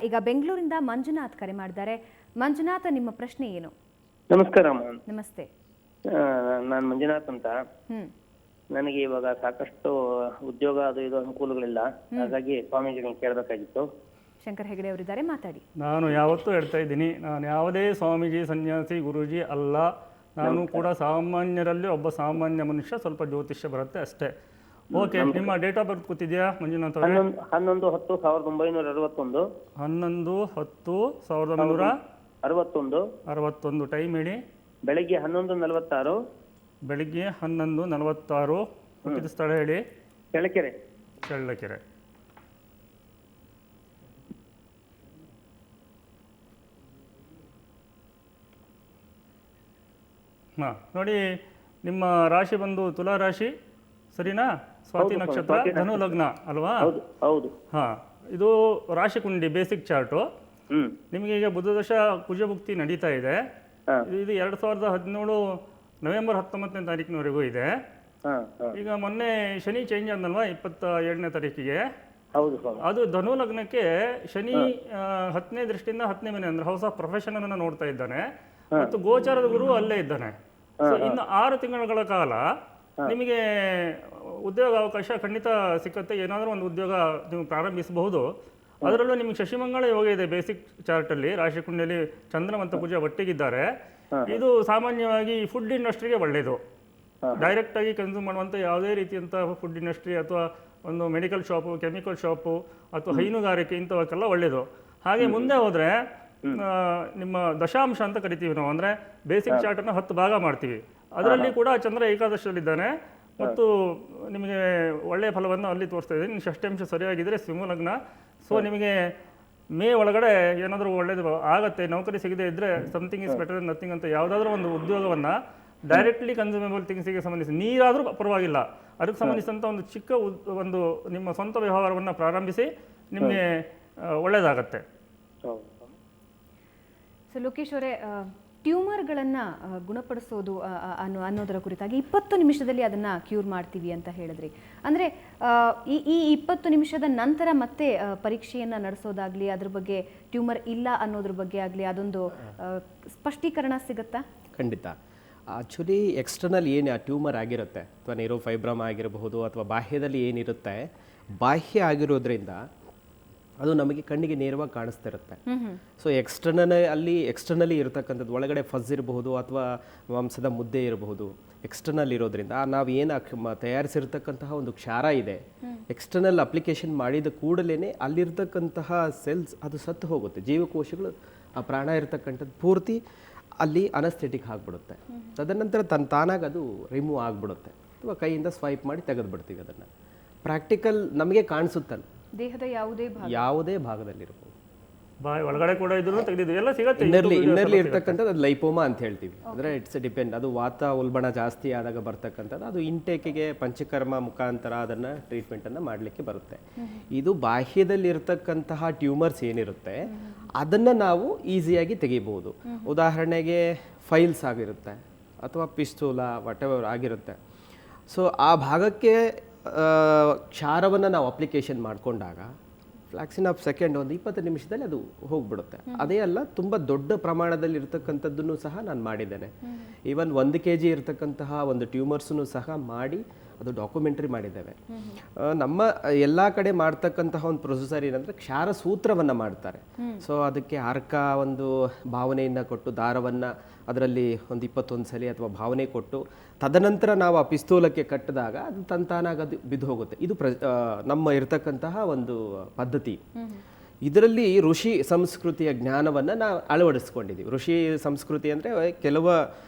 ಈಗ ಬೆಂಗಳೂರಿಂದ ಮಂಜುನಾಥ್ ಕರೆ ಮಾಡಿದ್ದಾರೆ. ಮಂಜುನಾಥ, ನಿಮ್ಮ ಪ್ರಶ್ನೆ ಏನು? ನಮಸ್ಕಾರ. ನಮಸ್ತೆ. ನಾನು ಮಂಜುನಾಥ್ ಅಂತ. ನನಗೆ ಇವಾಗ ಸಾಕಷ್ಟು ಉದ್ಯೋಗ ಅದು ಇದು ಅನುಕೂಲಗಳಿಲ್ಲ, ಹಾಗಾಗಿ ಸ್ವಾಮೀಜಿಗೆ ಕೇಳಬೇಕಾಗಿತ್ತು. ಶಂಕರ್ ಹೆಗಡೆ ಅವರಿದ್ದಾರೆ, ಮಾತಾಡಿ. ನಾನು ಯಾವತ್ತೂ ಹೇಳ್ತಾ ಇದ್ದೀನಿ, ನಾನು ಯಾವುದೇ ಸ್ವಾಮೀಜಿ, ಸನ್ಯಾಸಿ, ಗುರೂಜಿ ಅಲ್ಲ. ನಾನು ಕೂಡ ಸಾಮಾನ್ಯರಲ್ಲಿ ಒಬ್ಬ ಸಾಮಾನ್ಯ ಮನುಷ್ಯ. ಸ್ವಲ್ಪ ಜ್ಯೋತಿಷ್ಯ ಬರುತ್ತೆ ಅಷ್ಟೇ. ಓಕೆ, ನಿಮ್ಮ ಡೇಟ್ ಆಫ್ ಬರ್ತ್ ಗೊತ್ತಿದೆಯಾ ಮಂಜುನಾಥ್ ಅವರೇ? 11/10/1961. 11/10/1961. ಟೈಮ್ ಹೇಳಿ. ಬೆಳಿಗ್ಗೆ 11:46. ಬೆಳಿಗ್ಗೆ 11:46. ಹುಟ್ಟಿದ ಸ್ಥಳ ಹೇಳಿ. ಚಳ್ಳಕೆರೆ. ಚಳ್ಳಕೆರೆ. ಹಾಂ, ನೋಡಿ, ನಿಮ್ಮ ರಾಶಿ ಬಂದು ತುಲಾ ರಾಶಿ, ಸರಿನಾ? ಸ್ವಾತಿ ನಕ್ಷತ್ರ, ಧನು ಲಗ್ನ ಅಲ್ವಾ? ಹೌದು. ಹಾಂ, ಇದು ರಾಶಿ ಕುಂಡಿ ಬೇಸಿಕ್ ಚಾರ್ಟು. ನಿಮಗೆ ಈಗ ಬುಧದಶ ಕುಜಭುಕ್ತಿ ನಡೀತಾ ಇದೆ. ಇದು 2017 ನವೆಂಬರ್ 19ನೇ ತಾರೀಕಿನವರೆಗೂ ಇದೆ. ಈಗ ಮೊನ್ನೆ ಶನಿ ಚೇಂಜ್ ಅಂದಲ್ವಾ 27ನೇ ತಾರೀಕಿಗೆ. ಅದು ಧನು ಲಗ್ನಕ್ಕೆ ಶನಿ 10ನೇ ದೃಷ್ಟಿಯಿಂದ 10ನೇ ಮನೆ ಅಂದ್ರೆ ಹೌಸ್ ಆಫ್ ಪ್ರೊಫೆಷನ್ ಅನ್ನು ನೋಡ್ತಾ ಇದ್ದಾನೆ. ಮತ್ತು ಗೋಚಾರದ ಗುರು ಅಲ್ಲೇ ಇದ್ದಾನೆ. ಇನ್ನು 6 ತಿಂಗಳ ಕಾಲ ನಿಮಗೆ ಉದ್ಯೋಗ ಅವಕಾಶ ಖಂಡಿತ ಸಿಕ್ಕತ್ತೆ. ಏನಾದರೂ ಒಂದು ಉದ್ಯೋಗ ನೀವು ಪ್ರಾರಂಭಿಸಬಹುದು. ಅದರಲ್ಲೂ ನಿಮಗೆ ಶಶಿಮಂಗಳ ಯೋಗ ಇದೆ ಬೇಸಿಕ್ ಚಾರ್ಟಲ್ಲಿ. ರಾಶಿ ಕುಂಡಲಿ ಚಂದ್ರ ಮತ್ತು ಕುಜ ಒಟ್ಟಿಗಿದ್ದಾರೆ. ಇದು ಸಾಮಾನ್ಯವಾಗಿ ಫುಡ್ ಇಂಡಸ್ಟ್ರಿಗೆ ಒಳ್ಳೆಯದು. ಡೈರೆಕ್ಟಾಗಿ ಕನ್ಸ್ಯೂಮ್ ಮಾಡುವಂಥ ಯಾವುದೇ ರೀತಿಯಂಥ ಫುಡ್ ಇಂಡಸ್ಟ್ರಿ ಅಥವಾ ಒಂದು ಮೆಡಿಕಲ್ ಶಾಪು, ಕೆಮಿಕಲ್ ಶಾಪು ಅಥವಾ ಹೈನುಗಾರಿಕೆ ಇಂಥವಕ್ಕೆಲ್ಲ ಒಳ್ಳೆಯದು. ಹಾಗೆ ಮುಂದೆ ಹೋದರೆ ನಿಮ್ಮ ದಶಾಂಶ ಅಂತ ಕರಿತೀವಿ ನಾವು. ಅಂದರೆ ಬೇಸಿಕ್ ಚಾರ್ಟನ್ನು 10 ಭಾಗ ಮಾಡ್ತೀವಿ. ಅದರಲ್ಲಿ ಕೂಡ ಚಂದ್ರ ಏಕಾದಶದಲ್ಲಿದ್ದಾನೆ ಮತ್ತು ನಿಮಗೆ ಒಳ್ಳೆಯ ಫಲವನ್ನು ಅಲ್ಲಿ ತೋರಿಸ್ತಾ ಇದ್ದೀನಿ. ನಿಮ್ಮ ಷಷ್ಠಾಂಶ ಸರಿಯಾಗಿದ್ದರೆ ಸಿಂಹ ಲಗ್ನ. ಸೊ ನಿಮಗೆ ಮೇ ಒಳಗಡೆ ಏನಾದರೂ ಒಳ್ಳೇದು ಆಗುತ್ತೆ. ನೌಕರಿ ಸಿಗದೆ ಇದ್ದರೆ something is better than nothing ಅಂತ ಯಾವುದಾದ್ರೂ ಒಂದು ಉದ್ಯೋಗವನ್ನು ಡೈರೆಕ್ಟ್ಲಿ ಕನ್ಸ್ಯೂಮೇಬಲ್ ಥಿಂಗ್ಸಿಗೆ ಸಂಬಂಧಿಸಿ, ನೀರಾದರೂ ಪರವಾಗಿಲ್ಲ, ಅದಕ್ಕೆ ಸಂಬಂಧಿಸಿದಂಥ ಒಂದು ಚಿಕ್ಕ ಒಂದು ನಿಮ್ಮ ಸ್ವಂತ ವ್ಯವಹಾರವನ್ನು ಪ್ರಾರಂಭಿಸಿ, ನಿಮಗೆ ಒಳ್ಳೆಯದಾಗತ್ತೆ. ಸೊ ಲೋಕೇಶ್ ಅವರೇ, ಟ್ಯೂಮರ್ಗಳನ್ನು ಗುಣಪಡಿಸೋದು ಅನ್ನೋದರ ಕುರಿತಾಗಿ 20 ನಿಮಿಷದಲ್ಲಿ ಅದನ್ನು ಕ್ಯೂರ್ ಮಾಡ್ತೀವಿ ಅಂತ ಹೇಳಿದ್ರಿ. ಅಂದರೆ ಈ 20 ನಿಮಿಷದ ನಂತರ ಮತ್ತೆ ಪರೀಕ್ಷೆಯನ್ನು ನಡೆಸೋದಾಗಲಿ, ಅದ್ರ ಬಗ್ಗೆ ಟ್ಯೂಮರ್ ಇಲ್ಲ ಅನ್ನೋದ್ರ ಬಗ್ಗೆ ಆಗಲಿ ಅದೊಂದು ಸ್ಪಷ್ಟೀಕರಣ ಸಿಗುತ್ತಾ? ಖಂಡಿತ. ಆ್ಯಕ್ಚುಲಿ ಎಕ್ಸ್ಟರ್ನಲ್ ಏನು ಆ ಟ್ಯೂಮರ್ ಆಗಿರುತ್ತೆ ಅಥವಾ ನೇರೋಫೈಬ್ರಮ್ ಆಗಿರಬಹುದು ಅಥವಾ ಬಾಹ್ಯದಲ್ಲಿ ಏನಿರುತ್ತೆ, ಬಾಹ್ಯ ಆಗಿರೋದ್ರಿಂದ ಅದು ನಮಗೆ ಕಣ್ಣಿಗೆ ನೇರವಾಗಿ ಕಾಣಿಸ್ತಿರುತ್ತೆ. ಸೊ ಎಕ್ಸ್ಟರ್ನಲಿ ಇರತಕ್ಕಂಥದ್ದು ಒಳಗಡೆ ಫಸ್ ಇರಬಹುದು ಅಥವಾ ಮಾಂಸದ ಮುದ್ದೆ ಇರಬಹುದು. ಎಕ್ಸ್ಟರ್ನಲ್ ಇರೋದ್ರಿಂದ ನಾವು ಏನು ತಯಾರಿಸಿರ್ತಕ್ಕಂತಹ ಒಂದು ಕ್ಷಾರ ಇದೆ, ಎಕ್ಸ್ಟರ್ನಲ್ ಅಪ್ಲಿಕೇಶನ್ ಮಾಡಿದ ಕೂಡಲೇ ಅಲ್ಲಿರ್ತಕ್ಕಂತಹ ಸೆಲ್ಸ್ ಅದು ಸತ್ತು ಹೋಗುತ್ತೆ. ಜೀವಕೋಶಗಳು ಆ ಪ್ರಾಣ ಇರತಕ್ಕಂಥದ್ದು ಪೂರ್ತಿ ಅಲ್ಲಿ ಅನಸ್ಥೆಟಿಕ್ ಆಗಿಬಿಡುತ್ತೆ. ತದನಂತರ ತಾನಾಗಿ ಅದು ರಿಮೂವ್ ಆಗಿಬಿಡುತ್ತೆ ಅಥವಾ ಕೈಯಿಂದ ಸ್ವೈಪ್ ಮಾಡಿ ತೆಗೆದುಬಿಡ್ತೀವಿ. ಅದನ್ನು ಪ್ರಾಕ್ಟಿಕಲ್ ನಮಗೆ ಕಾಣಿಸುತ್ತಲ್ಲ, ದೇಹದ ಯಾವುದೇ ಭಾಗದಲ್ಲಿರ್ಬೋದು, ಬಾಯಿ ಒಳಗಡೆ ಕೂಡ ಇದ್ರೂ ತೆಗೆದಿದ್ದು ಎಲ್ಲ ಸಿಗುತ್ತೆ. ಇನ್ನರ್ಲಿ ಇರ್ತಕ್ಕಂಥದ್ದು ಅದು ಲೈಪೋಮಾ ಅಂತ ಹೇಳ್ತೀವಿ. ಅಂದರೆ ಇಟ್ಸ್ ಡಿಪೆಂಡ್, ಅದು ವಾತ ಉಲ್ಬಣ ಜಾಸ್ತಿ ಆದಾಗ ಬರ್ತಕ್ಕಂಥದ್ದು. ಅದು ಇಂಟೇಕಿಗೆ ಪಂಚಕರ್ಮ ಮುಖಾಂತರ ಅದನ್ನು ಟ್ರೀಟ್ಮೆಂಟನ್ನು ಮಾಡಲಿಕ್ಕೆ ಬರುತ್ತೆ. ಇದು ಬಾಹ್ಯದಲ್ಲಿ ಇರ್ತಕ್ಕಂತಹ ಟ್ಯೂಮರ್ಸ್ ಏನಿರುತ್ತೆ ಅದನ್ನು ನಾವು ಈಸಿಯಾಗಿ ತೆಗಿಬಹುದು. ಉದಾಹರಣೆಗೆ ಫೈಲ್ಸ್ ಆಗಿರುತ್ತೆ ಅಥವಾ ಪಿಸ್ತೂಲ ವಾಟೆವರ್ ಆಗಿರುತ್ತೆ. ಸೊ ಆ ಭಾಗಕ್ಕೆ ಕ್ಷಾರವನ್ನು ನಾವು ಅಪ್ಲಿಕೇಶನ್ ಮಾಡಿಕೊಂಡಾಗ ಫ್ಲಾಕ್ಸಿನ್ ಆಫ್ ಸೆಕೆಂಡ್ ಒಂದು 20 ನಿಮಿಷದಲ್ಲಿ ಅದು ಹೋಗ್ಬಿಡುತ್ತೆ. ಅದೇ ಅಲ್ಲ, ತುಂಬ ದೊಡ್ಡ ಪ್ರಮಾಣದಲ್ಲಿ ಇರ್ತಕ್ಕಂಥದ್ದನ್ನು ಸಹ ನಾನು ಮಾಡಿದ್ದೇನೆ. ಈವನ್ 1 kg ಇರ್ತಕ್ಕಂತಹ ಒಂದು ಟ್ಯೂಮರ್ಸನ್ನು ಸಹ ಮಾಡಿ ಅದು ಡಾಕ್ಯುಮೆಂಟ್ರಿ ಮಾಡಿದ್ದೇವೆ. ನಮ್ಮ ಎಲ್ಲ ಕಡೆ ಮಾಡ್ತಕ್ಕಂತಹ ಒಂದು ಪ್ರೊಸೆಸರ್ ಏನಂದರೆ ಕ್ಷಾರ ಸೂತ್ರವನ್ನು ಮಾಡ್ತಾರೆ. ಸೊ ಅದಕ್ಕೆ ಅರ್ಕ ಒಂದು ಭಾವನೆಯನ್ನು ಕೊಟ್ಟು ದಾರವನ್ನು ಅದರಲ್ಲಿ ಒಂದು 21 ಸಲ ಅಥವಾ ಭಾವನೆ ಕೊಟ್ಟು ತದನಂತರ ನಾವು ಆ ಪಿಸ್ತೂಲಕ್ಕೆ ಕಟ್ಟಿದಾಗ ಅದು ತಂತಾನಾಗ ಅದು ಬಿದ್ದು ಹೋಗುತ್ತೆ. ಇದು ನಮ್ಮ ಇರತಕ್ಕಂತಹ ಒಂದು ಪದ್ಧತಿ. ಇದರಲ್ಲಿ ಋಷಿ ಸಂಸ್ಕೃತಿಯ ಜ್ಞಾನವನ್ನು ನಾವು ಅಳವಡಿಸ್ಕೊಂಡಿದ್ದೀವಿ. ಋಷಿ ಸಂಸ್ಕೃತಿ ಅಂದರೆ ಕೆಲವು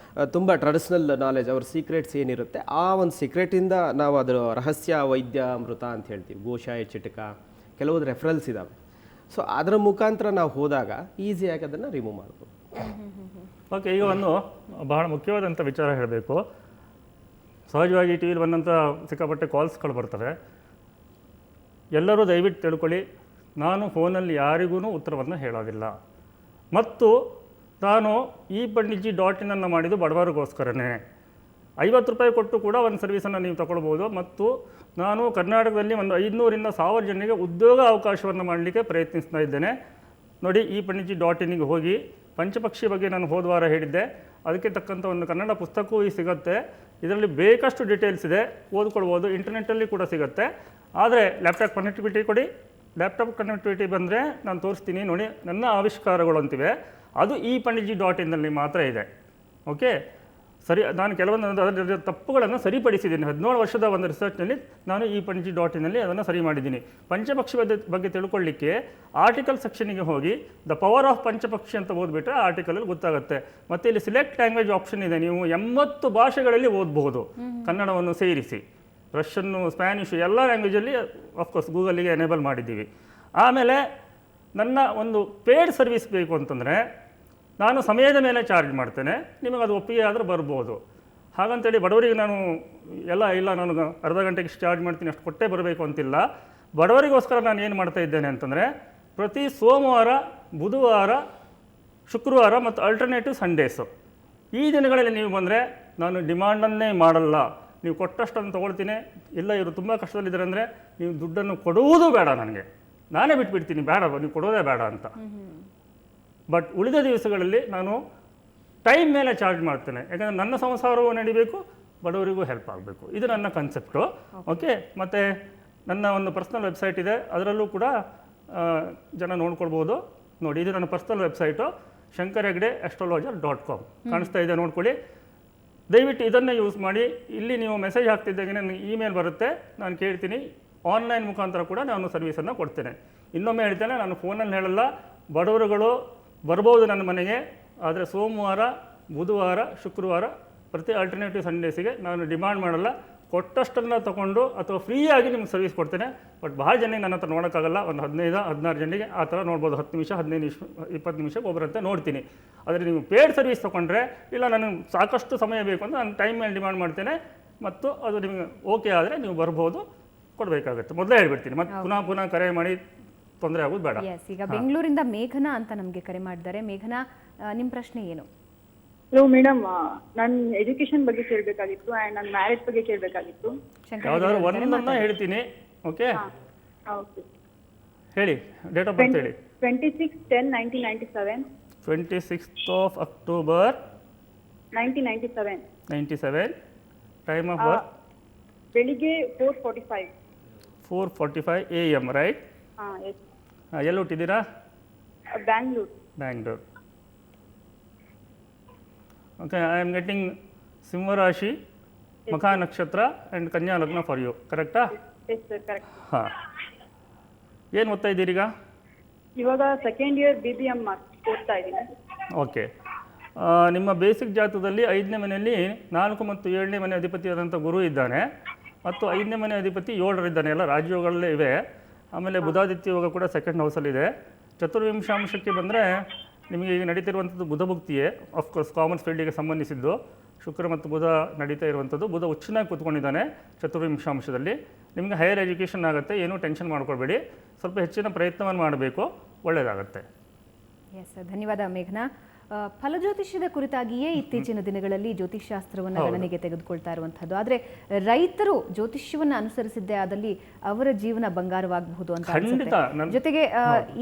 ತುಂಬ ಟ್ರೆಡಿಷ್ನಲ್ ನಾಲೆಜ್, ಅವ್ರ ಸೀಕ್ರೆಟ್ಸ್ ಏನಿರುತ್ತೆ ಆ ಒಂದು ಸೀಕ್ರೆಟಿಂದ ನಾವು ಅದರ ರಹಸ್ಯ ವೈದ್ಯ ಅಮೃತ ಅಂತ ಹೇಳ್ತೀವಿ. ಗೋಶಾಯ ಚಿಟಕ ಕೆಲವೊಂದು ರೆಫರೆನ್ಸ್ ಇದ್ದಾವೆ. ಸೊ ಅದರ ಮುಖಾಂತರ ನಾವು ಹೋದಾಗ ಈಸಿಯಾಗಿ ಅದನ್ನು ರಿಮೂವ್ ಮಾಡ್ಬೋದು. ಓಕೆ, ಈಗ ಒಂದು ಬಹಳ ಮುಖ್ಯವಾದಂಥ ವಿಚಾರ ಹೇಳಬೇಕು. ಸಹಜವಾಗಿ ಟಿ ವಿಲಿ ಬಂದಂಥ ಸಿಕ್ಕಾಪಟ್ಟೆ ಕಾಲ್ಸ್ಗಳು ಬರ್ತವೆ. ಎಲ್ಲರೂ ದಯವಿಟ್ಟು ತಿಳ್ಕೊಳ್ಳಿ, ನಾನು ಫೋನಲ್ಲಿ ಯಾರಿಗೂ ಉತ್ತರವನ್ನು ಹೇಳೋದಿಲ್ಲ. ಮತ್ತು ನಾನು ePanditji.in ಮಾಡಿದ್ದು ಬಡವರಿಗೋಸ್ಕರನೇ. 50 ರೂಪಾಯಿ ಕೊಟ್ಟು ಕೂಡ ಒಂದು ಸರ್ವಿಸನ್ನು ನೀವು ತಗೊಳ್ಬೋದು. ಮತ್ತು ನಾನು ಕರ್ನಾಟಕದಲ್ಲಿ ಒಂದು 500ರಿಂದ 1000 ಜನರಿಗೆ ಉದ್ಯೋಗ ಅವಕಾಶವನ್ನು ಮಾಡಲಿಕ್ಕೆ ಪ್ರಯತ್ನಿಸ್ತಾ ಇದ್ದೇನೆ. ನೋಡಿ ePandici.inಗೆ ಹೋಗಿ ಪಂಚಪಕ್ಷಿ ಬಗ್ಗೆ ನಾನು ಹೋದ ವಾರ ಹೇಳಿದ್ದೆ, ಅದಕ್ಕೆ ತಕ್ಕಂಥ ಒಂದು ಕನ್ನಡ ಪುಸ್ತಕವೂ ಸಿಗುತ್ತೆ. ಇದರಲ್ಲಿ ಬೇಕಷ್ಟು ಡೀಟೇಲ್ಸ್ ಇದೆ, ಓದ್ಕೊಳ್ಬೋದು, ಇಂಟರ್ನೆಟ್ಟಲ್ಲಿ ಕೂಡ ಸಿಗುತ್ತೆ. ಆದರೆ ಲ್ಯಾಪ್ಟಾಪ್ ಕನೆಕ್ಟಿವಿಟಿ ಕೊಡಿ, ಲ್ಯಾಪ್ಟಾಪ್ ಕನೆಕ್ಟಿವಿಟಿ ಬಂದರೆ ನಾನು ತೋರಿಸ್ತೀನಿ ನೋಡಿ. ನನ್ನ ಆವಿಷ್ಕಾರಗಳು ಅಂತಿವೆ, ಅದು ePandici.inನಲ್ಲಿ ಮಾತ್ರ ಇದೆ. ಓಕೆ, ಸರಿ, ನಾನು ಕೆಲವೊಂದು ಅದರ ತಪ್ಪುಗಳನ್ನು ಸರಿಪಡಿಸಿದ್ದೀನಿ. 17 ವರ್ಷದ ಒಂದು ರಿಸರ್ಚ್ನಲ್ಲಿ ನಾನು ePandici.inನಲ್ಲಿ ಅದನ್ನು ಸರಿ ಮಾಡಿದ್ದೀನಿ. ಪಂಚಪಕ್ಷಿ ಬಗ್ಗೆ ತಿಳ್ಕೊಳ್ಳಿಕ್ಕೆ ಆರ್ಟಿಕಲ್ ಸೆಕ್ಷನಿಗೆ ಹೋಗಿ ದ ಪವರ್ ಆಫ್ ಪಂಚಪಕ್ಷಿ ಅಂತ ಓದ್ಬಿಟ್ರೆ ಆರ್ಟಿಕಲಲ್ಲಿ ಗೊತ್ತಾಗುತ್ತೆ. ಮತ್ತು ಇಲ್ಲಿ ಸಿಲೆಕ್ಟ್ ಲ್ಯಾಂಗ್ವೇಜ್ ಆಪ್ಷನ್ ಇದೆ, ನೀವು 80 ಭಾಷೆಗಳಲ್ಲಿ ಓದಬಹುದು ಕನ್ನಡವನ್ನು ಸೇರಿಸಿ. ರಷ್ಯನ್ನು, ಸ್ಪ್ಯಾನಿಷು ಎಲ್ಲ ಲ್ಯಾಂಗ್ವೇಜಲ್ಲಿ ಆಫ್ಕೋರ್ಸ್ ಗೂಗಲಿಗೆ ಎನೇಬಲ್ ಮಾಡಿದ್ದೀವಿ. ಆಮೇಲೆ ನನ್ನ ಒಂದು ಪೇಡ್ ಸರ್ವಿಸ್ ಬೇಕು ಅಂತಂದರೆ ನಾನು ಸಮಯದ ಮೇಲೆ ಚಾರ್ಜ್ ಮಾಡ್ತೇನೆ, ನಿಮಗೆ ಅದು ಒಪ್ಪಿಗೆ ಆದರೆ ಬರ್ಬೋದು. ಹಾಗಂತೇಳಿ ಬಡವರಿಗೆ ನಾನು ಇಲ್ಲ ನಾನು ಅರ್ಧ ಗಂಟೆಗೆ ಚಾರ್ಜ್ ಮಾಡ್ತೀನಿ ಅಷ್ಟು ಕೊಟ್ಟೇ ಬರಬೇಕು ಅಂತಿಲ್ಲ. ಬಡವರಿಗೋಸ್ಕರ ನಾನು ಏನು ಮಾಡ್ತಾ ಇದ್ದೇನೆ ಅಂತಂದರೆ ಪ್ರತಿ ಸೋಮವಾರ, ಬುಧವಾರ, ಶುಕ್ರವಾರ ಮತ್ತು ಆಲ್ಟರ್ನೇಟಿವ್ ಸಂಡೇಸು ಈ ದಿನಗಳಲ್ಲಿ ನೀವು ಬಂದರೆ ನಾನು ಡಿಮಾಂಡನ್ನೇ ಮಾಡಲ್ಲ. ನೀವು ಕೊಟ್ಟಷ್ಟನ್ನು ತೊಗೊಳ್ತೀನಿ. ಇಲ್ಲ ಇವರು ತುಂಬ ಕಷ್ಟದಲ್ಲಿದ್ದಾರೆ ಅಂದರೆ ನೀವು ದುಡ್ಡನ್ನು ಕೊಡುವುದೂ ಬೇಡ, ನನಗೆ ನಾನೇ ಬಿಟ್ಬಿಡ್ತೀನಿ, ಬೇಡ ನೀವು ಕೊಡೋದೇ ಬೇಡ ಅಂತ. ಬಟ್ ಉಳಿದ ದಿವಸಗಳಲ್ಲಿ ನಾನು ಟೈಮ್ ಮೇಲೆ ಚಾರ್ಜ್ ಮಾಡ್ತೇನೆ, ಯಾಕಂದರೆ ನನ್ನ ಸಂಸಾರವೂ ನಡಿಬೇಕು, ಬಡವರಿಗೂ ಹೆಲ್ಪ್ ಆಗಬೇಕು. ಇದು ನನ್ನ ಕಾನ್ಸೆಪ್ಟು. ಓಕೆ, ಮತ್ತು ನನ್ನ ಒಂದು ಪರ್ಸ್ನಲ್ ವೆಬ್ಸೈಟ್ ಇದೆ, ಅದರಲ್ಲೂ ಕೂಡ ಜನ ನೋಡ್ಕೊಳ್ಬೋದು. ನೋಡಿ, ಇದು ನನ್ನ ಪರ್ಸ್ನಲ್ ವೆಬ್ಸೈಟು shankarhegdeastrologer.com ಕಾಣಿಸ್ತಾ ಇದೆ, ನೋಡ್ಕೊಳ್ಳಿ. ದಯವಿಟ್ಟು ಇದನ್ನೇ ಯೂಸ್ ಮಾಡಿ. ಇಲ್ಲಿ ನೀವು ಮೆಸೇಜ್ ಹಾಕ್ತಿದ್ದಾಗೆ ನನಗೆ ಇಮೇಲ್ ಬರುತ್ತೆ, ನಾನು ಕೇಳ್ತೀನಿ. ಆನ್ಲೈನ್ ಮುಖಾಂತರ ಕೂಡ ನಾನು ಸರ್ವಿಸನ್ನು ಕೊಡ್ತೇನೆ. ಇನ್ನೊಮ್ಮೆ ಹೇಳ್ತೇನೆ, ನಾನು ಫೋನಲ್ಲಿ ಹೇಳಲ್ಲ, ಬಡವರುಗಳು ಬರ್ಬೋದು ನನ್ನ ಮನೆಗೆ. ಆದರೆ ಸೋಮವಾರ, ಬುಧವಾರ, ಶುಕ್ರವಾರ ಪ್ರತಿ ಆಲ್ಟರ್ನೇಟಿವ್ ಸಂಡೇಸಿಗೆ ನಾನು ಡಿಮಾಂಡ್ ಮಾಡಲ್ಲ. ಕೊಟ್ಟಷ್ಟನ್ನು ತೊಗೊಂಡು ಅಥವಾ ಫ್ರೀಯಾಗಿ ನಿಮ್ಗೆ ಸರ್ವಿಸ್ ಕೊಡ್ತೇನೆ. ಬಟ್ ಭಾಳ ಜನಕ್ಕೆ ನನ್ನ ಹತ್ರ ನೋಡೋಕ್ಕಾಗಲ್ಲ. ಒಂದು 15-16 ಜನರಿಗೆ ಆ ಥರ ನೋಡ್ಬೋದು. 10 ನಿಮಿಷ, 15 ನಿಮಿಷ, 20 ನಿಮಿಷಕ್ಕೆ ಒಬ್ಬರಂತೆ ನೋಡ್ತೀನಿ. ಆದರೆ ನೀವು ಪೇಡ್ ಸರ್ವಿಸ್ ತೊಗೊಂಡ್ರೆ, ಇಲ್ಲ ನನಗೆ ಸಾಕಷ್ಟು ಸಮಯ ಬೇಕು ಅಂತ ನಾನು ಟೈಮ್ ಮೇಲೆ ಡಿಮಾಂಡ್ ಮಾಡ್ತೇನೆ, ಮತ್ತು ಅದು ನಿಮಗೆ ಓಕೆ ಆದರೆ ನೀವು ಬರ್ಬೋದು, ಕೊಡಬೇಕಾಗುತ್ತೆ. ಮೊದಲೇ ಹೇಳ್ಬಿಡ್ತೀನಿ, ಮತ್ತು ಪುನಃ ಕರೆ ಮಾಡಿ ತೊಂದರೆ ಆಗೋದು ಬೇಡ. ಎಸ್, ಈಗ ಬೆಂಗಳೂರಿಂದ ಮೇಘನಾ ಅಂತ ನಮಗೆ ಕರೆ ಮಾಡಿದ್ದಾರೆ. ಮೇಘನಾ, ನಿಮ್ಮ ಪ್ರಶ್ನೆ ಏನು? ಹಲೋ ಮೇಡಮ್, ನನ್ನ ಎಜುಕೇಶನ್ ಬಗ್ಗೆ ಕೇಳಬೇಕಾಗಿತ್ತು ಆ್ಯಂಡ್ ನನ್ನ ಮ್ಯಾರೇಜ್ ಬಗ್ಗೆ ಕೇಳಬೇಕಾಗಿತ್ತು. ಯಾವುದಾದ್ರು ಒಂದನ್ನು ಹೇಳ್ತೀನಿ. ಓಕೆ, ಓಕೆ, ಹೇಳಿ. ಡೇಟ್ ಆಫ್ ಬರ್ತ್ ಹೇಳಿ. 26/10/1997. 26th of October 1997. 97. Time of birth ಬೆಳಿಗ್ಗೆ 4:45. 4:45 AM, ರೈಟ್? ಎಸ್. ಎಲ್ಲಿ ಹುಟ್ಟಿದ್ದೀರಾ? Bangalore. Okay, I am getting Simharashi, Makha nakshatra and Kanya lagna for you, ಕರೆಕ್ಟಾ? Yes sir, correct. ಹಾಂ, ಏನು ಓದ್ತಾ ಇದ್ದೀರೀಗ? ಇವಾಗ ಸೆಕೆಂಡ್ ಇಯರ್ BBM ಓದ್ತಾ ಇದ್ದೀನಿ. ಓಕೆ, ನಿಮ್ಮ ಬೇಸಿಕ್ ಜಾತಕದಲ್ಲಿ 5ನೇ ಮನೆಯಲ್ಲಿ 4 ಮತ್ತು 7ನೇ ಮನೆ ಅಧಿಪತಿಯಾದಂಥ ಗುರು ಇದ್ದಾನೆ, ಮತ್ತು 5ನೇ ಮನೆ ಅಧಿಪತಿ 7ರಲ್ಲಿದ್ದಾನೆ. ಎಲ್ಲ ರಾಜಯೋಗಗಳಲ್ಲೇ ಇವೆ. ಆಮೇಲೆ ಬುಧಾದಿತ್ಯ ಯೋಗ ಕೂಡ ಸೆಕೆಂಡ್ ಹೌಸಲ್ಲಿದೆ. ಚತುರ್ವಿಂಶಾಂಶಕ್ಕೆ ಬಂದರೆ ನಿಮಗೆ ಈಗ ನಡೀತಿರುವಂಥದ್ದು ಬುಧ ಭುಕ್ತಿಯೇ, ಆಫ್ಕೋರ್ಸ್ ಕಾಮರ್ಸ್ ಫೀಲ್ಡಿಗೆ ಸಂಬಂಧಿಸಿದ್ದು. ಶುಕ್ರ ಮತ್ತು ಬುಧ ನಡೀತಾ ಇರುವಂಥದ್ದು. ಬುಧ ಉಚ್ಚನಾಗಿ ಕೂತ್ಕೊಂಡಿದ್ದಾನೆ ಚತುರ್ವಿಂಶಾಂಶದಲ್ಲಿ. ನಿಮಗೆ ಹೈಯರ್ ಎಜುಕೇಷನ್ ಆಗುತ್ತೆ, ಏನೂ ಟೆನ್ಷನ್ ಮಾಡ್ಕೊಳ್ಬೇಡಿ. ಸ್ವಲ್ಪ ಹೆಚ್ಚಿನ ಪ್ರಯತ್ನವನ್ನು ಮಾಡಬೇಕು, ಒಳ್ಳೆಯದಾಗುತ್ತೆ. ಎಸ್, ಧನ್ಯವಾದ ಮೇಘನಾ. ಫಲಜ್ಯೋತಿಷ್ಯದ ಕುರಿತಾಗಿಯೇ ಇತ್ತೀಚಿನ ದಿನಗಳಲ್ಲಿ ಜ್ಯೋತಿಷ್ಶಾಸ್ತ್ರವನ್ನು ಗಣನೆಗೆ ತೆಗೆದುಕೊಳ್ತಾ ಇರುವಂಥದ್ದು. ಆದರೆ ರೈತರು ಜ್ಯೋತಿಷ್ಯವನ್ನು ಅನುಸರಿಸಿದ್ದೇ ಆದಲ್ಲಿ ಅವರ ಜೀವನ ಬಂಗಾರವಾಗಬಹುದು ಅಂತ ಅನ್ಸುತ್ತೆ. ಜೊತೆಗೆ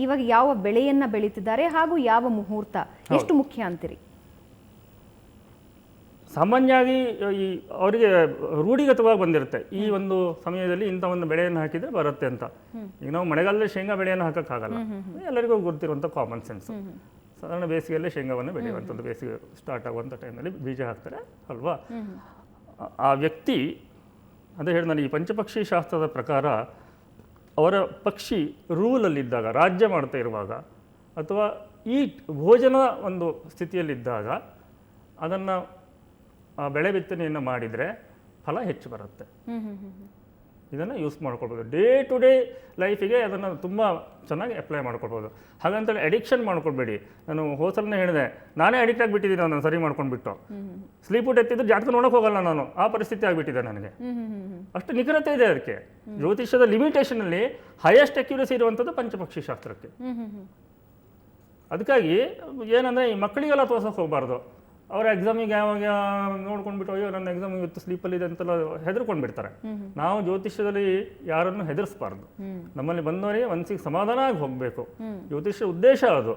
ಇವಾಗ ಯಾವ ಬೆಳೆಯನ್ನ ಬೆಳೀತಿದ್ದಾರೆ ಹಾಗೂ ಯಾವ ಮುಹೂರ್ತ ಎಷ್ಟು ಮುಖ್ಯ ಅಂತೀರಿ? ಸಾಮಾನ್ಯವಾಗಿ ಅವರಿಗೆ ರೂಢಿಗತವಾಗಿ ಬಂದಿರುತ್ತೆ, ಈ ಒಂದು ಸಮಯದಲ್ಲಿ ಇಂಥ ಒಂದು ಬೆಳೆಯನ್ನು ಹಾಕಿದರೆ ಬರುತ್ತೆ ಅಂತ. ಈಗ ನಾವು ಮಳೆಗಾಲದಲ್ಲಿ ಶೇಂಗಾ ಬೆಳೆಯನ್ನು ಹಾಕೋಕ್ಕಾಗಲ್ಲ, ಎಲ್ಲರಿಗೂ ಗೊತ್ತಿರುವಂಥ ಕಾಮನ್ ಸೆನ್ಸ್. ಸಾಧಾರಣ ಬೇಸಿಗೆಯಲ್ಲೇ ಶೇಂಗಾವನ್ನು ಬೆಳೆಯುವಂಥದ್ದು. ಬೇಸಿಗೆ ಸ್ಟಾರ್ಟ್ ಆಗುವಂಥ ಟೈಮಲ್ಲಿ ಬೀಜ ಹಾಕ್ತಾರೆ ಅಲ್ವಾ. ಆ ವ್ಯಕ್ತಿ ಅದೇ ಹೇಳಿ, ನಾನು ಈ ಪಂಚಪಕ್ಷಿ ಶಾಸ್ತ್ರದ ಪ್ರಕಾರ ಅವರ ಪಕ್ಷಿ ರೂಲಲ್ಲಿದ್ದಾಗ, ರಾಜ್ಯ ಮಾಡ್ತಾ ಇರುವಾಗ, ಅಥವಾ ಈ ಭೋಜನ ಒಂದು ಸ್ಥಿತಿಯಲ್ಲಿದ್ದಾಗ ಅದನ್ನು ಬೆಳೆ ಬಿತ್ತನೆಯನ್ನು ಮಾಡಿದರೆ ಫಲ ಹೆಚ್ಚು ಬರುತ್ತೆ. ಇದನ್ನು ಯೂಸ್ ಮಾಡ್ಕೊಳ್ಬೋದು. ಡೇ ಟು ಡೇ ಲೈಫಿಗೆ ಅದನ್ನು ತುಂಬ ಚೆನ್ನಾಗಿ ಅಪ್ಲೈ ಮಾಡ್ಕೊಳ್ಬೋದು. ಹಾಗಂತೇಳಿ ಅಡಿಕ್ಷನ್ ಮಾಡ್ಕೊಳ್ಬೇಡಿ. ನಾನು ಹೋಸಲನ್ನೇ ಹೇಳಿದೆ, ನಾನೇ ಅಡಿಕ್ಟ್ ಆಗಿಬಿಟ್ಟಿದ್ದೀನಿ, ನಾನು ಸರಿ ಮಾಡ್ಕೊಂಡ್ಬಿಟ್ಟು. ಸ್ಲೀಪ್ ಔಟ್ ಎತ್ತಿದ್ದು ಜಾತಕ ನೋಡೋಕೆ ಹೋಗಲ್ಲ ನಾನು, ಆ ಪರಿಸ್ಥಿತಿ ಆಗಿಬಿಟ್ಟಿದೆ ನನಗೆ. ಅಷ್ಟು ನಿಖರತೆ ಇದೆ ಅದಕ್ಕೆ. ಜ್ಯೋತಿಷ್ಯದ ಲಿಮಿಟೇಷನಲ್ಲಿ ಹೈಯೆಸ್ಟ್ ಅಕ್ಯುರಸಿ ಇರುವಂಥದ್ದು ಪಂಚಪಕ್ಷಿ ಶಾಸ್ತ್ರಕ್ಕೆ. ಅದಕ್ಕಾಗಿ ಏನಂದರೆ ಈ ಮಕ್ಕಳಿಗೆಲ್ಲ ತೋರ್ಸೋಕೆ ಹೋಗಬಾರ್ದು. ಅವರ ಎಕ್ಸಾಮಿಗೆ ಯಾವಾಗ ನೋಡ್ಕೊಂಡ್ಬಿಟ್ಟು ಅಯ್ಯೋ ನನ್ನ ಎಕ್ಸಾಮ್ ಇವತ್ತು ಸ್ಲೀಪಲ್ಲಿದೆ ಅಂತೆಲ್ಲ ಹೆದರ್ಕೊಂಡ್ಬಿಡ್ತಾರೆ. ನಾವು ಜ್ಯೋತಿಷ್ಯದಲ್ಲಿ ಯಾರನ್ನು ಹೆದರ್ಸ್ಬಾರ್ದು. ನಮ್ಮಲ್ಲಿ ಬಂದವರಿಗೆ ಮನಸ್ಸಿಗೆ ಸಮಾಧಾನ ಆಗಿ ಹೋಗಬೇಕು. ಜ್ಯೋತಿಷ್ಯ ಉದ್ದೇಶ ಅದು.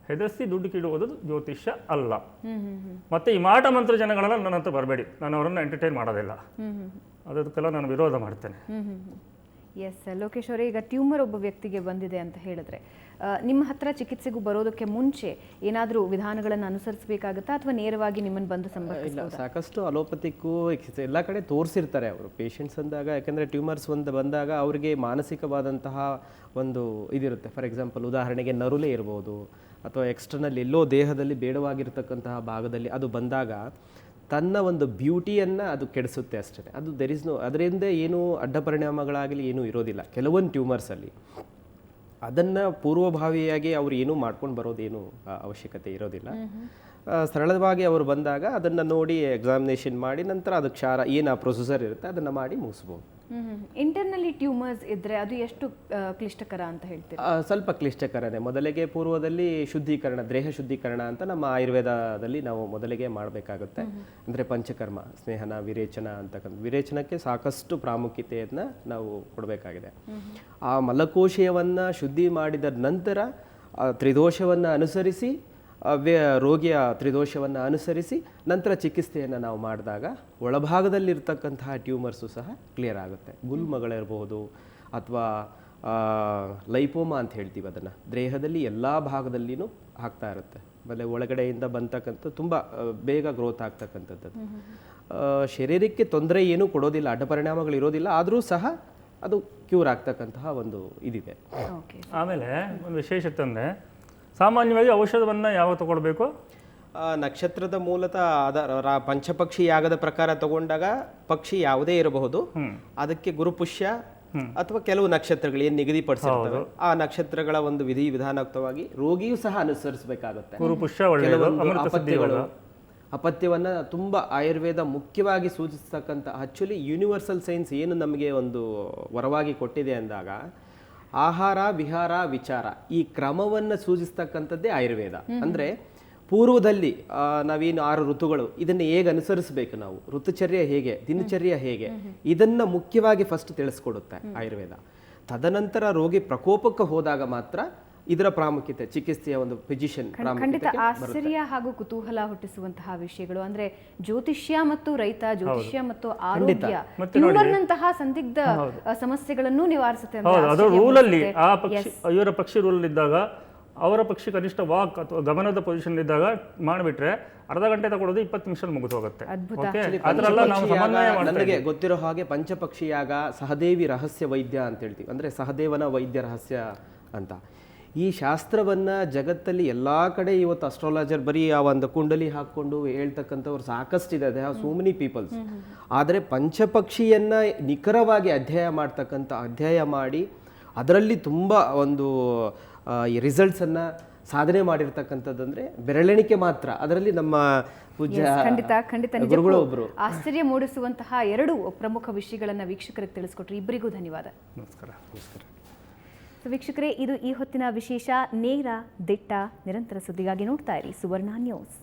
ಹೆದರ್ಸಿ ದುಡ್ಡು ಕಿಡುವುದು ಜ್ಯೋತಿಷ್ಯ ಅಲ್ಲ. ಮತ್ತೆ ಈ ಮಾಟ ಮಂತ್ರ ಜನಗಳೆಲ್ಲ ನನ್ನ ಹತ್ರ ಬರಬೇಡಿ, ನಾನು ಅವರನ್ನು ಎಂಟರ್ಟೈನ್ ಮಾಡೋದಿಲ್ಲ, ಅದಕ್ಕೆಲ್ಲ ನಾನು ವಿರೋಧ ಮಾಡ್ತೇನೆ. ಎಸ್ ಲೋಕೇಶ್ ಅವರೇ, ಈಗ ಟ್ಯೂಮರ್ ಒಬ್ಬ ವ್ಯಕ್ತಿಗೆ ಬಂದಿದೆ ಅಂತ ಹೇಳಿದ್ರೆ ನಿಮ್ಮ ಹತ್ರ ಚಿಕಿತ್ಸೆಗೂ ಬರೋದಕ್ಕೆ ಮುಂಚೆ ಏನಾದರೂ ವಿಧಾನಗಳನ್ನು ಅನುಸರಿಸಬೇಕಾಗುತ್ತಾ ಅಥವಾ ನೇರವಾಗಿ ನಿಮ್ಮನ್ನು ಬಂದು ಇಲ್ಲ, ಸಂಪರ್ಕಿಸಬಹುದಾ? ಸಾಕಷ್ಟು ಅಲೋಪತಿಕ್ಕೂ ಎಲ್ಲ ಕಡೆ ತೋರಿಸಿರ್ತಾರೆ ಅವರು ಪೇಷಂಟ್ಸ್ ಅಂದಾಗ. ಯಾಕಂದರೆ ಟ್ಯೂಮರ್ಸ್ ಬಂದಾಗ ಅವರಿಗೆ ಮಾನಸಿಕವಾದಂತಹ ಒಂದು ಇದಿರುತ್ತೆ. ಫಾರ್ ಎಕ್ಸಾಂಪಲ್ ಉದಾಹರಣೆಗೆ ನರುಲೆ ಇರ್ಬೋದು ಅಥವಾ ಎಕ್ಸ್ಟರ್ನಲ್ ಎಲ್ಲೋ ದೇಹದಲ್ಲಿ ಬೇಡವಾಗಿರ್ತಕ್ಕಂತಹ ಭಾಗದಲ್ಲಿ ಅದು ಬಂದಾಗ ತನ್ನ ಒಂದು ಬ್ಯೂಟಿಯನ್ನು ಅದು ಕೆಡಿಸುತ್ತೆ ಅಷ್ಟೇ. ಅದು ಅದರಿಂದ ಏನೂ ಅಡ್ಡ ಪರಿಣಾಮಗಳಾಗಲಿ ಏನೂ ಇರೋದಿಲ್ಲ ಕೆಲವೊಂದು ಟ್ಯೂಮರ್ಸಲ್ಲಿ. ಅದನ್ನು ಪೂರ್ವಭಾವಿಯಾಗಿ ಅವ್ರು ಏನೂ ಮಾಡ್ಕೊಂಡು ಬರೋದೇನು ಅವಶ್ಯಕತೆ ಇರೋದಿಲ್ಲ. ಸರಳವಾಗಿ ಅವರು ಬಂದಾಗ ಅದನ್ನು ನೋಡಿ ಎಕ್ಸಾಮಿನೇಷನ್ ಮಾಡಿ ನಂತರ ಅದು ಕ್ಷಾರ ಏನು ಪ್ರೊಸೀಜರ್ ಇರುತ್ತೆ ಅದನ್ನು ಮಾಡಿ ಮುಗಿಸ್ಬೋದು. ಇಂಟರ್ನಲ್ಲಿ ಟ್ಯೂಮರ್ಸ್ ಇದ್ರೆ ಅದು ಎಷ್ಟು ಕ್ಲಿಷ್ಟಕರ ಅಂತ ಹೇಳ್ತೀರಾ? ಸ್ವಲ್ಪ ಕ್ಲಿಷ್ಟಕರನೇ. ಮೊದಲಿಗೆ ಪೂರ್ವದಲ್ಲಿ ಶುದ್ಧೀಕರಣ, ದೇಹ ಶುದ್ಧೀಕರಣ ಅಂತ ನಮ್ಮ ಆಯುರ್ವೇದದಲ್ಲಿ ನಾವು ಮೊದಲಿಗೆ ಮಾಡಬೇಕಾಗುತ್ತೆ. ಅಂದರೆ ಪಂಚಕರ್ಮ, ಸ್ನೇಹನ, ವಿರೇಚನ ಅಂತಕ್ಕಂಥ ವಿರೇಚನಕ್ಕೆ ಸಾಕಷ್ಟು ಪ್ರಾಮುಖ್ಯತೆಯನ್ನು ನಾವು ಕೊಡಬೇಕಾಗಿದೆ. ಆ ಮಲಕೋಶವನ್ನು ಶುದ್ಧಿ ಮಾಡಿದ ನಂತರ ತ್ರಿದೋಷವನ್ನು ಅನುಸರಿಸಿ ರೋಗಿಯ ತ್ರಿದೋಷವನ್ನು ಅನುಸರಿಸಿ ನಂತರ ಚಿಕಿತ್ಸೆಯನ್ನು ನಾವು ಮಾಡಿದಾಗ ಒಳಭಾಗದಲ್ಲಿರ್ತಕ್ಕಂತಹ ಟ್ಯೂಮರ್ಸು ಸಹ ಕ್ಲಿಯರ್ ಆಗುತ್ತೆ. ಗುಲ್ಮಗಳಿರ್ಬೋದು ಅಥವಾ ಲೈಪೋಮಾ ಅಂತ ಹೇಳ್ತೀವಿ, ಅದನ್ನು ದೇಹದಲ್ಲಿ ಎಲ್ಲ ಭಾಗದಲ್ಲಿನೂ ಆಗ್ತಾ ಇರುತ್ತೆ. ಆಮೇಲೆ ಒಳಗಡೆಯಿಂದ ಬಂತಕ್ಕಂಥ ತುಂಬ ಬೇಗ ಗ್ರೋತ್ ಆಗ್ತಕ್ಕಂಥದ್ದು. ಶರೀರಕ್ಕೆ ತೊಂದರೆ ಏನೂ ಕೊಡೋದಿಲ್ಲ, ಅಡ್ಡ ಪರಿಣಾಮಗಳು ಇರೋದಿಲ್ಲ, ಆದರೂ ಸಹ ಅದು ಕ್ಯೂರ್ ಆಗ್ತಕ್ಕಂತಹ ಒಂದು ಇದಿದೆ. ಆಮೇಲೆ ಒಂದು ವಿಶೇಷತೆ ಅಂದರೆ ಸಾಮಾನ್ಯವಾಗಿ ಔಷಧವನ್ನು ಯಾವಾಗ ತಗೊಳ್ಬೇಕು? ನಕ್ಷತ್ರದ ಮೂಲತಃ ಪಂಚಪಕ್ಷಿ ಯಾಗದ ಪ್ರಕಾರ ತಗೊಂಡಾಗ ಪಕ್ಷಿ ಯಾವುದೇ ಇರಬಹುದು, ಅದಕ್ಕೆ ಗುರುಪುಷ್ಯ ಅಥವಾ ಕೆಲವು ನಕ್ಷತ್ರಗಳು ಏನು ನಿಗದಿಪಡಿಸಿರ್ತವೆ ಆ ನಕ್ಷತ್ರಗಳ ಒಂದು ವಿಧಿ ವಿಧಾನಯುಕ್ತವಾಗಿ ರೋಗಿಯೂ ಸಹ ಅನುಸರಿಸಬೇಕಾಗುತ್ತೆ. ಅಪತ್ಯವನ್ನ ತುಂಬಾ ಆಯುರ್ವೇದ ಮುಖ್ಯವಾಗಿ ಸೂಚಿಸ್ತಕ್ಕಂಥ ಆಕ್ಚುಲಿ ಯೂನಿವರ್ಸಲ್ ಸೈನ್ಸ್ ಏನು ನಮಗೆ ಒಂದು ವರವಾಗಿ ಕೊಟ್ಟಿದೆ ಅಂದಾಗ ಆಹಾರ ವಿಹಾರ ವಿಚಾರ ಈ ಕ್ರಮವನ್ನು ಸೂಚಿಸ್ತಕ್ಕಂಥದ್ದೇ ಆಯುರ್ವೇದ. ಅಂದರೆ ಪೂರ್ವದಲ್ಲಿ ನಾವೇನು 6 ಋತುಗಳು ಇದನ್ನು ಹೇಗೆ ಅನುಸರಿಸಬೇಕು, ನಾವು ಋತುಚರ್ಯ ಹೇಗೆ, ದಿನಚರ್ಯ ಹೇಗೆ, ಇದನ್ನು ಮುಖ್ಯವಾಗಿ ಫಸ್ಟ್ ತಿಳಿಸ್ಕೊಡುತ್ತೆ ಆಯುರ್ವೇದ. ತದನಂತರ ರೋಗಿ ಪ್ರಕೋಪಕ್ಕೆ ಹೋದಾಗ ಮಾತ್ರ ಇದರ ಪ್ರಾಮುಖ್ಯತೆ, ಚಿಕಿತ್ಸೆಯ ಒಂದು ಫಿಸಿಷಿಯನ್ ಖಂಡಿತ ಆಶ್ಚರ್ಯ ಹಾಗೂ ಕುತೂಹಲ ಹುಟ್ಟಿಸುವಂತಹ ವಿಷಯಗಳು. ಅಂದ್ರೆ ಜ್ಯೋತಿಷ್ಯ ಮತ್ತು ರೈತ, ಜ್ಯೋತಿಷ್ಯ ಮತ್ತು ಆರೋಗ್ಯ, ಟ್ಯೂಮರ್ನಂತಹ ಸಂದಿಗ್ಧ ಸಮಸ್ಯೆಗಳನ್ನು ನಿವಾರಿಸುತ್ತೆ. ಅದು ರೂಲಲ್ಲಿ ಆ ಪಕ್ಷಿ ಇವರ ಪಕ್ಷಿ ರೂಲ್ ಇದ್ದಾಗ ಅವರ ಪಕ್ಷಿ ಕನಿಷ್ಠ ವಾಕ್ ಅಥವಾ ಗಮನದ ಪೊಸಿಷನ್ ಇದ್ದಾಗ ಮಾಡಿಬಿಟ್ರೆ ಅರ್ಧ ಗಂಟೆ ತಗೊಳ್ಳೋದು 20 ನಿಮಿಷದಲ್ಲಿ ಮುಗಿದು ಹೋಗುತ್ತೆ. ನನಗೆ ಗೊತ್ತಿರೋ ಹಾಗೆ ಪಂಚಪಕ್ಷಿಯಾಗ ಸಹದೇವಿ ರಹಸ್ಯ ವೈದ್ಯ ಅಂತ ಹೇಳ್ತೀವಿ, ಅಂದ್ರೆ ಸಹದೇವನ ವೈದ್ಯ ರಹಸ್ಯ ಅಂತ. ಈ ಶಾಸ್ತ್ರವನ್ನು ಜಗತ್ತಲ್ಲಿ ಎಲ್ಲ ಕಡೆ ಇವತ್ತು ಅಸ್ಟ್ರಾಲಜರ್ ಬರೀ ಆ ಒಂದು ಕುಂಡಲಿ ಹಾಕ್ಕೊಂಡು ಹೇಳ್ತಕ್ಕಂಥವ್ರು ಸಾಕಷ್ಟಿದೆ, they have so many people's. ಆದರೆ ಪಂಚಪಕ್ಷಿಯನ್ನು ನಿಖರವಾಗಿ ಅಧ್ಯಯ ಮಾಡಿ ಅದರಲ್ಲಿ ತುಂಬ ಒಂದು ರಿಸಲ್ಟ್ಸನ್ನು ಸಾಧನೆ ಮಾಡಿರ್ತಕ್ಕಂಥದ್ದಂದ್ರೆ ಬೆರಳೆಣಿಕೆ ಮಾತ್ರ. ಅದರಲ್ಲಿ ನಮ್ಮ ಪೂಜ್ಯ ಗುರುಗಳು ಒಬ್ಬರು. ಆಶ್ಚರ್ಯ ಮೂಡಿಸುವಂತಹ 2 ಪ್ರಮುಖ ವಿಷಯಗಳನ್ನು ವೀಕ್ಷಕರಿಗೆ ತಿಳಿಸ್ಕೊಟ್ರಿ. ಇಬ್ಬರಿಗೂ ಧನ್ಯವಾದ. ನಮಸ್ಕಾರ. ವೀಕ್ಷಕರೇ, ಇದು ಈ ಹೊತ್ತಿನ ವಿಶೇಷ. ನೇರ, ದಿಟ್ಟ, ನಿರಂತರ ಸುದ್ದಿಗಾಗಿ ನೋಡ್ತಾ ಇರಿ ಸುವರ್ಣ ನ್ಯೂಸ್.